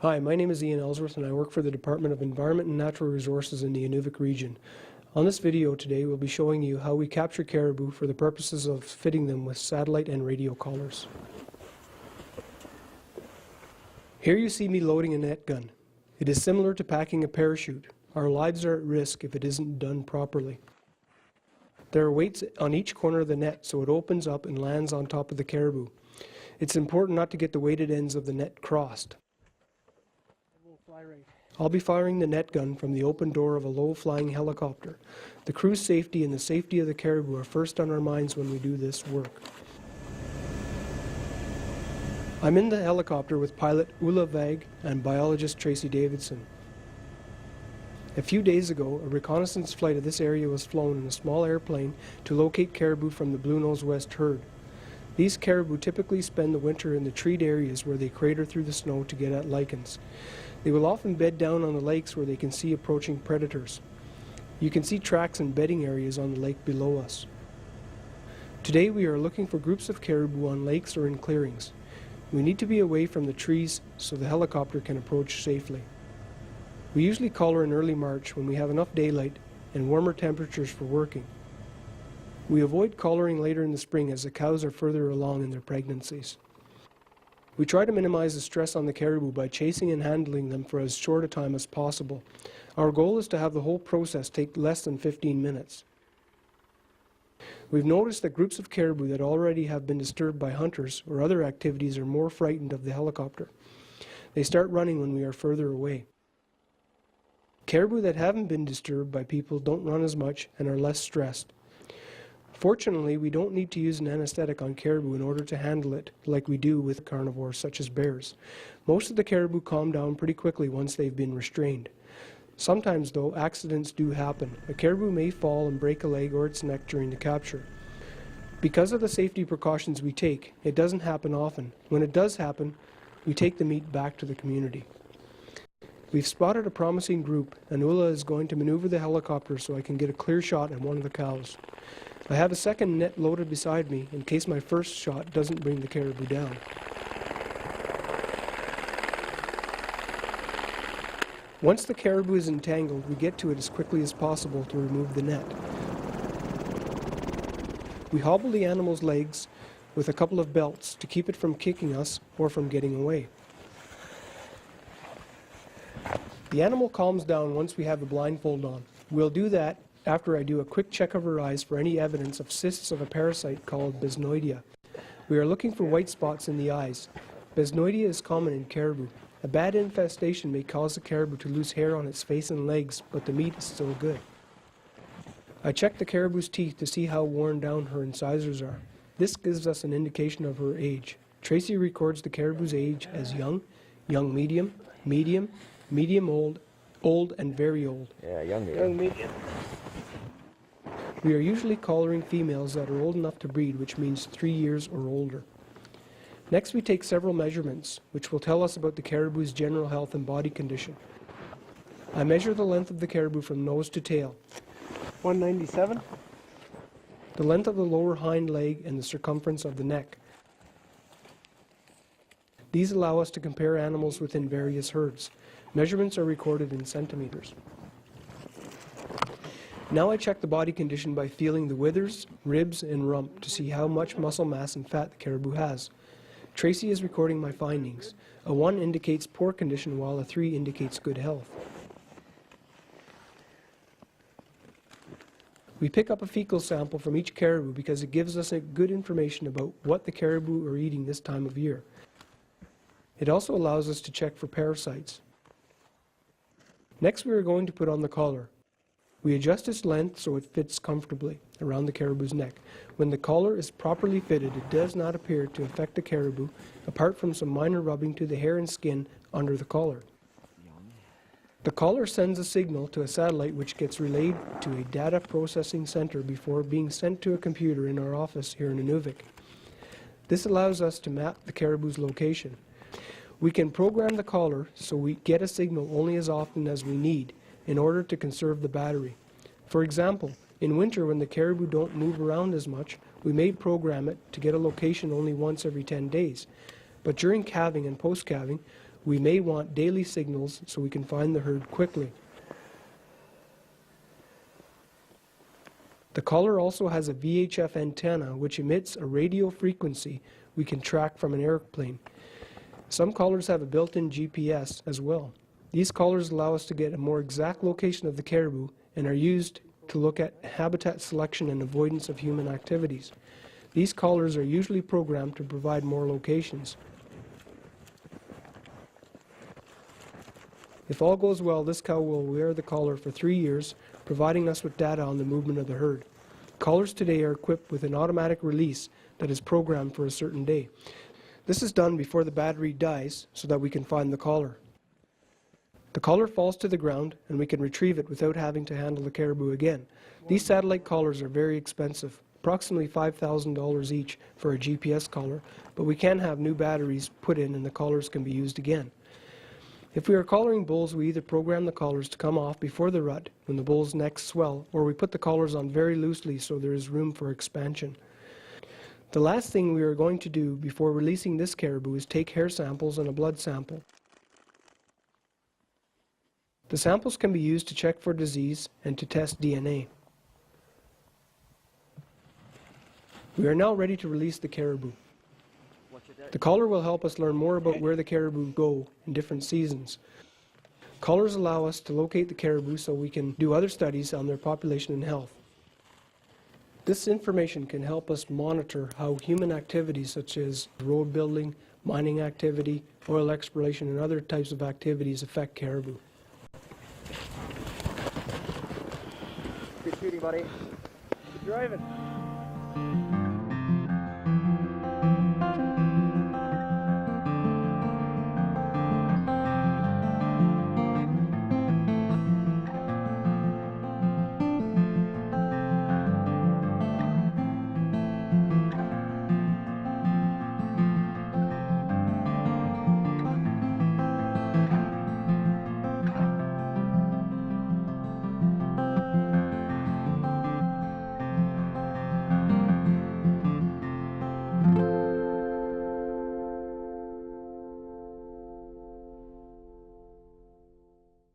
Hi, my name is Ian Ellsworth and I work for the Department of Environment and Natural Resources in the Inuvik region. On this video today we'll be showing you how we capture caribou for the purposes of fitting them with satellite and radio collars. Here you see me loading a net gun. It is similar to packing a parachute. Our lives are at risk if it isn't done properly. There are weights on each corner of the net so it opens up and lands on top of the caribou. It's important not to get the weighted ends of the net crossed. I'll be firing the net gun from the open door of a low-flying helicopter. The crew's safety and the safety of the caribou are first on our minds when we do this work. I'm in the helicopter with pilot Ulla Vag and biologist Tracy Davidson. A few days ago, a reconnaissance flight of this area was flown in a small airplane to locate caribou from the Blue-Nosed West herd. These caribou typically spend the winter in the treed areas where they crater through the snow to get at lichens. They will often bed down on the lakes where they can see approaching predators. You can see tracks and bedding areas on the lake below us. Today we are looking for groups of caribou on lakes or in clearings. We need to be away from the trees so the helicopter can approach safely. We usually collar in early March when we have enough daylight and warmer temperatures for working. We avoid collaring later in the spring as the cows are further along in their pregnancies. We try to minimize the stress on the caribou by chasing and handling them for as short a time as possible. Our goal is to have the whole process take less than 15 minutes. We've noticed that groups of caribou that already have been disturbed by hunters or other activities are more frightened of the helicopter. They start running when we are further away. Caribou that haven't been disturbed by people don't run as much and are less stressed. Fortunately, we don't need to use an anesthetic on caribou in order to handle it like we do with carnivores such as bears. Most of the caribou calm down pretty quickly once they've been restrained. Sometimes, though, accidents do happen. A caribou may fall and break a leg or its neck during the capture. Because of the safety precautions we take, it doesn't happen often. When it does happen, we take the meat back to the community. We've spotted a promising group, and Ulla is going to maneuver the helicopter so I can get a clear shot at one of the cows. I have a second net loaded beside me in case my first shot doesn't bring the caribou down. Once the caribou is entangled, we get to it as quickly as possible to remove the net. We hobble the animal's legs with a couple of belts to keep it from kicking us or from getting away. The animal calms down once we have the blindfold on. We'll do that after I do a quick check of her eyes for any evidence of cysts of a parasite called Besnoidia. We are looking for white spots in the eyes. Besnoidia is common in caribou. A bad infestation may cause the caribou to lose hair on its face and legs, but the meat is still good. I check the caribou's teeth to see how worn down her incisors are. This gives us an indication of her age. Tracy records the caribou's age as young, young medium, medium, medium old, old and very old. Yeah, young medium. We are usually collaring females that are old enough to breed, which means 3 years or older. Next we take several measurements, which will tell us about the caribou's general health and body condition. I measure the length of the caribou from nose to tail. 197. The length of the lower hind leg and the circumference of the neck. These allow us to compare animals within various herds. Measurements are recorded in centimeters. Now I check the body condition by feeling the withers, ribs, and rump to see how much muscle mass and fat the caribou has. Tracy is recording my findings. A 1 indicates poor condition while a 3 indicates good health. We pick up a fecal sample from each caribou because it gives us good information about what the caribou are eating this time of year. It also allows us to check for parasites. Next we are going to put on the collar. We adjust its length so it fits comfortably around the caribou's neck. When the collar is properly fitted, it does not appear to affect the caribou, apart from some minor rubbing to the hair and skin under the collar. The collar sends a signal to a satellite which gets relayed to a data processing center before being sent to a computer in our office here in Inuvik. This allows us to map the caribou's location. We can program the collar so we get a signal only as often as we need in order to conserve the battery. For example, in winter when the caribou don't move around as much, we may program it to get a location only once every 10 days. But during calving and post-calving, We may want daily signals so we can find the herd quickly. The collar also has a VHF antenna which emits a radio frequency we can track from an airplane. Some collars have a built-in GPS as well. These collars allow us to get a more exact location of the caribou and are used to look at habitat selection and avoidance of human activities. These collars are usually programmed to provide more locations. If all goes well, this cow will wear the collar for 3 years, providing us with data on the movement of the herd. Collars today are equipped with an automatic release that is programmed for a certain day. This is done before the battery dies so that we can find the collar. The collar falls to the ground and we can retrieve it without having to handle the caribou again. These satellite collars are very expensive, approximately $5,000 each for a GPS collar, but we can have new batteries put in and the collars can be used again. If we are collaring bulls, we either program the collars to come off before the rut when the bull's necks swell, or we put the collars on very loosely so there is room for expansion. The last thing we are going to do before releasing this caribou is take hair samples and a blood sample. The samples can be used to check for disease and to test DNA. We are now ready to release the caribou. The collar will help us learn more about where the caribou go in different seasons. Collars allow us to locate the caribou so we can do other studies on their population and health. This information can help us monitor how human activities such as road building, mining activity, oil exploration, and other types of activities affect caribou. Good shooting, buddy. Good driving.